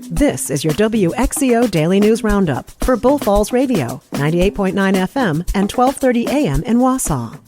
This is your WXCO Daily News Roundup for Bull Falls Radio, 98.9 FM and 1230 AM in Wausau.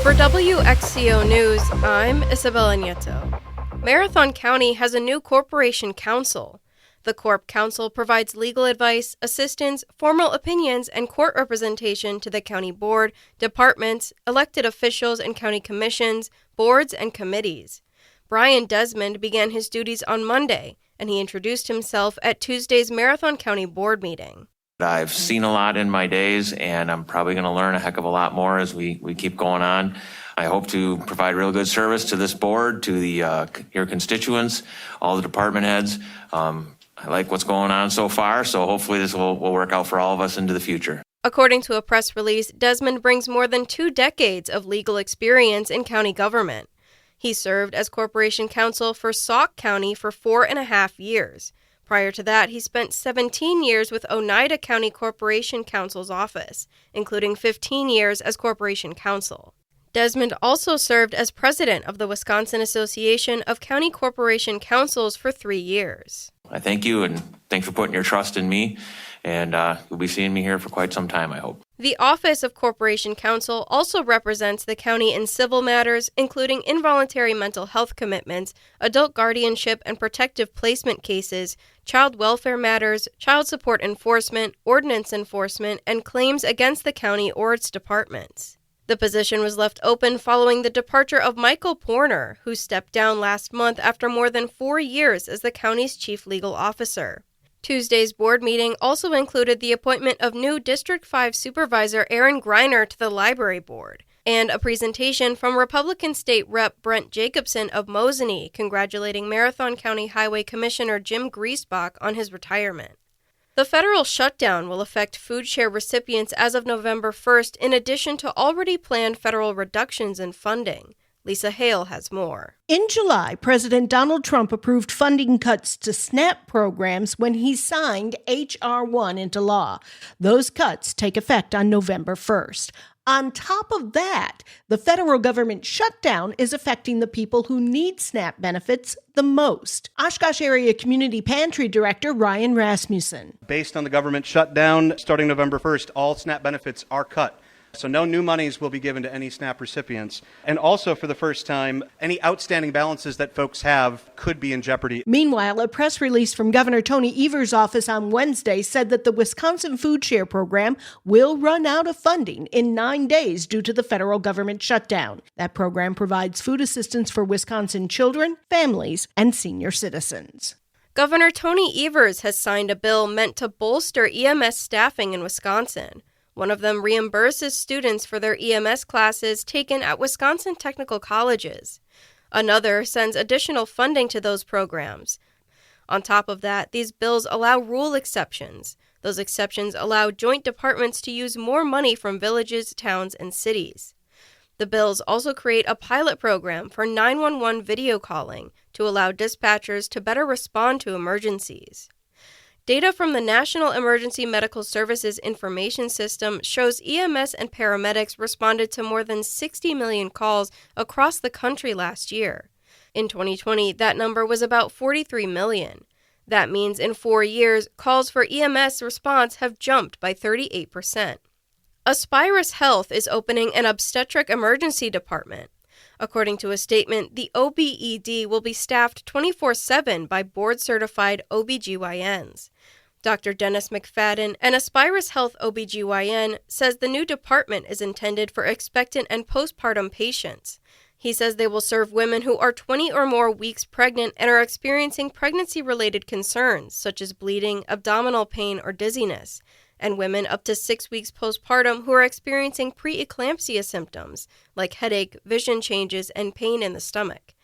For WXCO News, I'm Isabella Nieto. Marathon County has a new corporation council. The Corp Council provides legal advice, assistance, formal opinions, and court representation to the county board, departments, elected officials, and county commissions, boards, and committees. Brian Desmond began his duties on Monday, and he introduced himself at Tuesday's Marathon County Board meeting. I've seen a lot in my days, and I'm probably going to learn a heck of a lot more as we keep going on. I hope to provide real good service to this board, to your constituents, all the department heads. I like what's going on so far, so hopefully this will work out for all of us into the future. According to a press release, Desmond brings more than 2 decades of legal experience in county government. He served as corporation counsel for Sauk County for 4.5 years. Prior to that, he spent 17 years with Oneida County Corporation Counsel's office, including 15 years as corporation counsel. Desmond also served as president of the Wisconsin Association of County Corporation Councils for 3 years. I thank you, and thanks for putting your trust in me, and you'll be seeing me here for quite some time, I hope. The Office of Corporation Counsel also represents the county in civil matters, including involuntary mental health commitments, adult guardianship and protective placement cases, child welfare matters, child support enforcement, ordinance enforcement, and claims against the county or its departments. The position was left open following the departure of Michael Porner, who stepped down last month after more than 4 years as the county's chief legal officer. Tuesday's board meeting also included the appointment of new District 5 Supervisor Aaron Greiner to the Library Board, and a presentation from Republican State Rep. Brent Jacobson of Mosinee congratulating Marathon County Highway Commissioner Jim Griesbach on his retirement. The federal shutdown will affect food share recipients as of November 1st, in addition to already planned federal reductions in funding. Lisa Hale has more. In July, President Donald Trump approved funding cuts to SNAP programs when he signed H.R. 1 into law. Those cuts take effect on November 1st. On top of that, the federal government shutdown is affecting the people who need SNAP benefits the most. Oshkosh Area Community Pantry Director Ryan Rasmussen. Based on the government shutdown, starting November 1st, all SNAP benefits are cut. So no new monies will be given to any SNAP recipients. And also, for the first time, any outstanding balances that folks have could be in jeopardy. Meanwhile, a press release from Governor Tony Evers' office on Wednesday said that the Wisconsin Food Share Program will run out of funding in 9 days due to the federal government shutdown. That program provides food assistance for Wisconsin children, families, and senior citizens. Governor Tony Evers has signed a bill meant to bolster EMS staffing in Wisconsin. One of them reimburses students for their EMS classes taken at Wisconsin technical colleges. Another sends additional funding to those programs. On top of that, these bills allow rule exceptions. Those exceptions allow joint departments to use more money from villages, towns, and cities. The bills also create a pilot program for 911 video calling to allow dispatchers to better respond to emergencies. Data from the National Emergency Medical Services Information System shows EMS and paramedics responded to more than 60 million calls across the country last year. In 2020, that number was about 43 million. That means in 4 years, calls for EMS response have jumped by 38%. Aspirus Health is opening an obstetric emergency department. According to a statement, the OBED will be staffed 24/7 by board-certified OBGYNs. Dr. Dennis McFadden, an Aspirus Health OBGYN, says the new department is intended for expectant and postpartum patients. He says they will serve women who are 20 or more weeks pregnant and are experiencing pregnancy-related concerns, such as bleeding, abdominal pain, or dizziness, and women up to 6 weeks postpartum who are experiencing preeclampsia symptoms, like headache, vision changes, and pain in the stomach.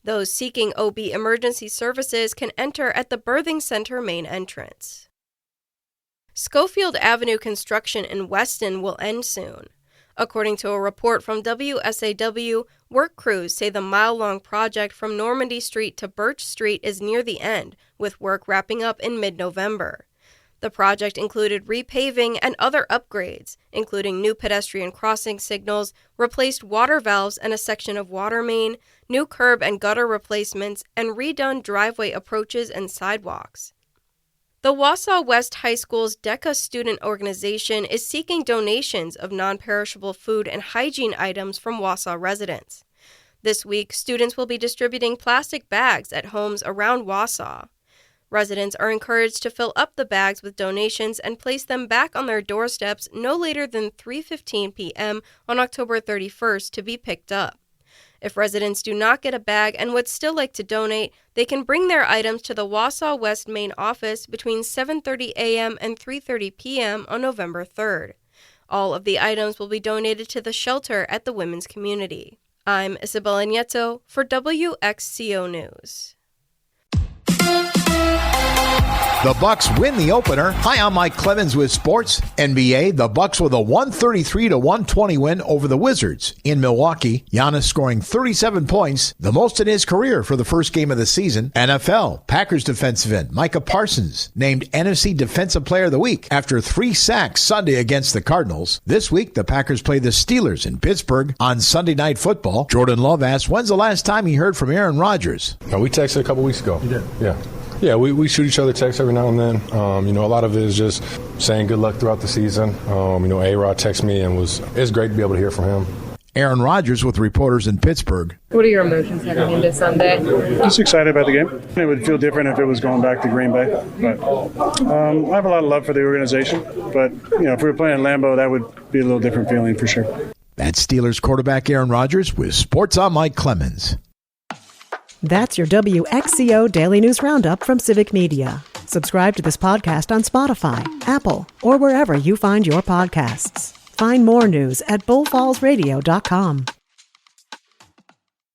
Those seeking OB emergency services can enter at the Birthing Center main entrance. Schofield Avenue construction in Weston will end soon. According to a report from WSAW, work crews say the mile-long project from Normandy Street to Birch Street is near the end, with work wrapping up in mid-November. The project included repaving and other upgrades, including new pedestrian crossing signals, replaced water valves and a section of water main, new curb and gutter replacements, and redone driveway approaches and sidewalks. The Wausau West High School's DECA student organization is seeking donations of non-perishable food and hygiene items from Wausau residents. This week, students will be distributing plastic bags at homes around Wausau. Residents are encouraged to fill up the bags with donations and place them back on their doorsteps no later than 3:15 p.m. on October 31st to be picked up. If residents do not get a bag and would still like to donate, they can bring their items to the Wausau West main office between 7:30 a.m. and 3:30 p.m. on November 3rd. All of the items will be donated to the shelter at the women's community. I'm Isabella Nieto for WXCO News. The Bucks win the opener. Hi, I'm Mike Clemens with Sports. NBA, the Bucks with a 133-120 win over the Wizards in Milwaukee. Giannis scoring 37 points, the most in his career for the first game of the season. NFL, Packers defensive end Micah Parsons named NFC Defensive Player of the Week after 3 sacks Sunday against the Cardinals. This week, the Packers play the Steelers in Pittsburgh on Sunday Night Football. Jordan Love asked, when's the last time he heard from Aaron Rodgers? We texted a couple weeks ago. You did? Yeah. Yeah, we shoot each other texts every now and then. A lot of it is just saying good luck throughout the season. A-Rod texted me and it's great to be able to hear from him. Aaron Rodgers with reporters in Pittsburgh. What are your emotions heading into Sunday? Just excited about the game. It would feel different if it was going back to Green Bay. But I have a lot of love for the organization. But, if we were playing in Lambeau, that would be a little different feeling for sure. That's Steelers quarterback Aaron Rodgers with Sports on Mike Clemens. That's your WXCO Daily News Roundup from Civic Media. Subscribe to this podcast on Spotify, Apple, or wherever you find your podcasts. Find more news at bullfallsradio.com.